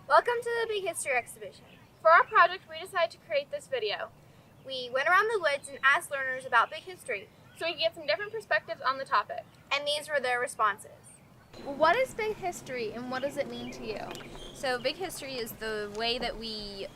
Welcome to the Big History Exhibition. For our project, we decided to create this video. We went around the woods and asked learners about big history, so we could get some different perspectives on the topic. And these were their responses. What is big history and what does it mean to you? So big history is the way that we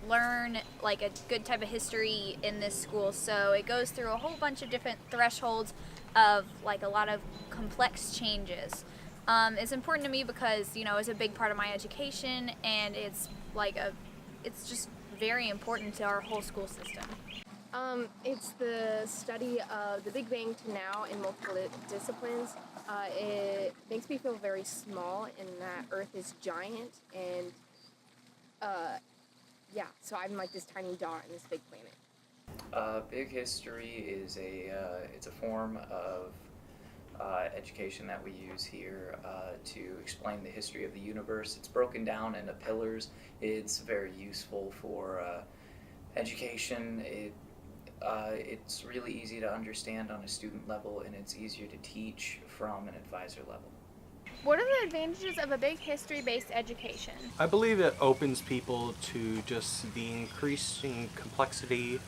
learn like a good type of history in this school. So it goes through a whole bunch of different thresholds of like a lot of complex changes. It's important to me because it's a big part of my education, and it's just very important to our whole school system. It's the study of the Big Bang to now in multiple disciplines. It makes me feel very small in that Earth is giant, and so I'm like this tiny dot in this big planet. Big history is it's a form of education that we use here to explain the history of the universe. It's broken down into pillars. It's very useful for education. It's really easy to understand on a student level, and it's easier to teach from an advisor level. What are the advantages of a big history-based education? I believe it opens people to just the increasing complexity,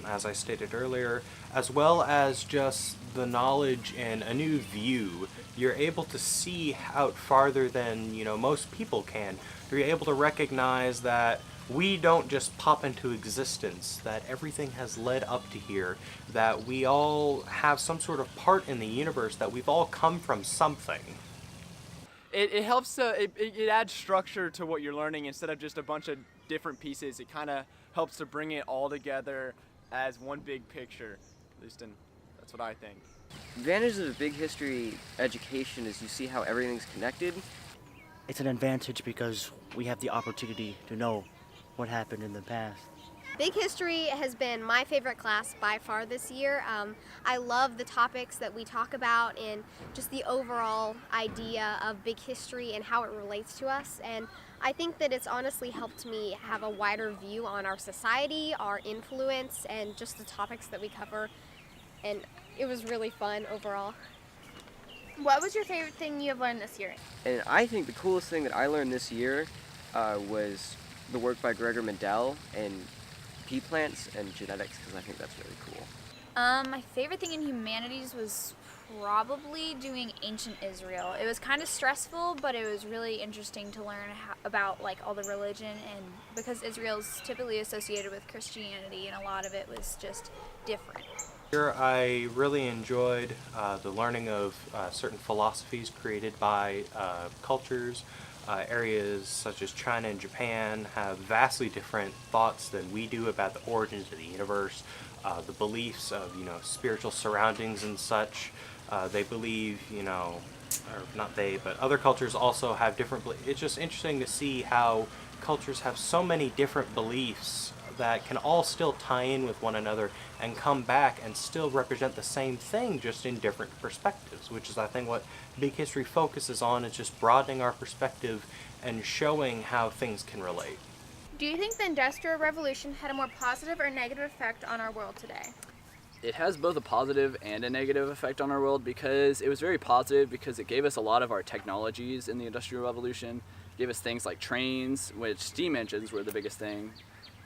as I stated earlier, as well as just the knowledge and a new view. You're able to see out farther than most people can. You're able to recognize that we don't just pop into existence, that everything has led up to here, that we all have some sort of part in the universe, that we've all come from something. It helps it adds structure to what you're learning instead of just a bunch of different pieces. It kind of helps to bring it all together as one big picture. At least that's what I think. Advantages of a big history education is you see how everything's connected. It's an advantage because we have the opportunity to know what happened in the past. Big History has been my favorite class by far this year. I love the topics that we talk about and just the overall idea of big history and how it relates to us. And I think that it's honestly helped me have a wider view on our society, our influence, and just the topics that we cover. And it was really fun overall. What was your favorite thing you have learned this year? And I think the coolest thing that I learned this year was the work by Gregor Mendel and pea plants and genetics, because I think that's really cool. My favorite thing in humanities was probably doing ancient Israel. It was kind of stressful, but it was really interesting to learn about like all the religion, and because Israel's typically associated with Christianity, and a lot of it was just different. Here I really enjoyed the learning of certain philosophies created by cultures. Areas such as China and Japan have vastly different thoughts than we do about the origins of the universe, the beliefs of spiritual surroundings and such. They believe, or not they, but other cultures also have different beliefs. It's just interesting to see how cultures have so many different beliefs that can all still tie in with one another and come back and still represent the same thing, just in different perspectives, which is I think what Big History focuses on, is just broadening our perspective and showing how things can relate. Do you think the Industrial Revolution had a more positive or negative effect on our world today? It has both a positive and a negative effect on our world, because it was very positive because it gave us a lot of our technologies in the Industrial Revolution. It gave us things like trains, which steam engines were the biggest thing,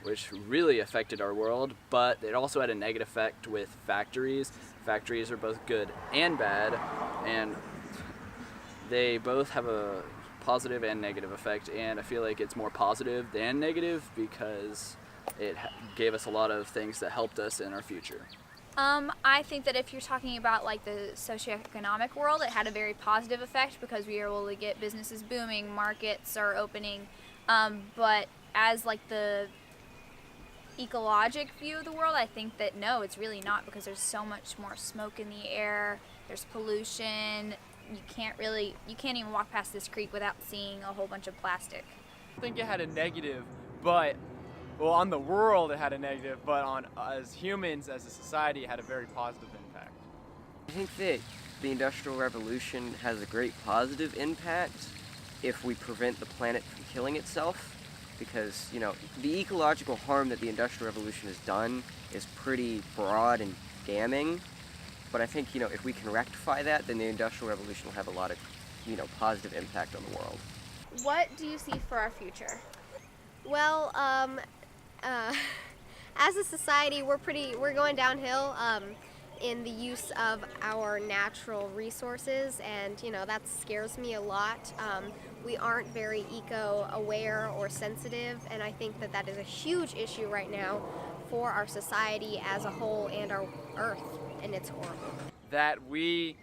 which really affected our world, but it also had a negative effect with factories. Factories are both good and bad, and they both have a positive and negative effect, and I feel like it's more positive than negative because it gave us a lot of things that helped us in our future. I think that if you're talking about like the socioeconomic world, it had a very positive effect because we were able to get businesses booming, markets are opening, but as like the ecologic view of the world, I think that no, it's really not, because there's so much more smoke in the air, there's pollution, you can't even walk past this creek without seeing a whole bunch of plastic. I think it had a negative, but on the world it had a negative, but on as humans, as a society, it had a very positive impact. I think that the Industrial Revolution has a great positive impact if we prevent the planet from killing itself, because the ecological harm that the Industrial Revolution has done is pretty broad and damning. But I think if we can rectify that, then the Industrial Revolution will have a lot of positive impact on the world. What do you see for our future? Well, as a society, we're going downhill in the use of our natural resources, and that scares me a lot. We aren't very eco-aware or sensitive, and I think that is a huge issue right now for our society as a whole and our Earth, and it's horrible. That we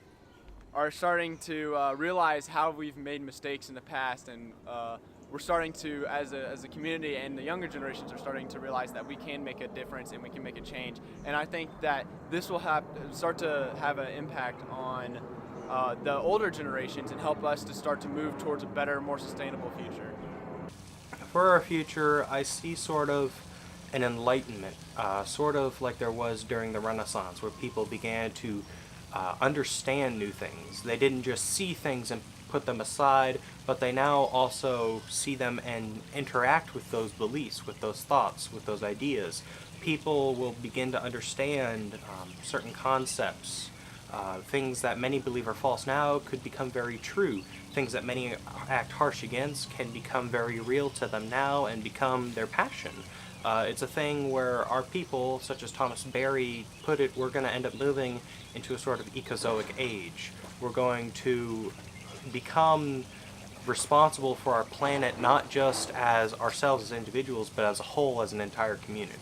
are starting to realize how we've made mistakes in the past, and we're starting to, as a community, and the younger generations are starting to realize that we can make a difference and we can make a change. And I think that this will start to have an impact on the older generations and help us to start to move towards a better, more sustainable future. For our future, I see sort of an enlightenment, sort of like there was during the Renaissance, where people began to understand new things. They didn't just see things and put them aside, but they now also see them and interact with those beliefs, with those thoughts, with those ideas. People will begin to understand certain concepts. Things that many believe are false now could become very true. Things that many act harsh against can become very real to them now and become their passion. It's a thing where our people, such as Thomas Berry put it, we're going to end up moving into a sort of ecozoic age. We're going to become responsible for our planet not just as ourselves as individuals, but as a whole, as an entire community.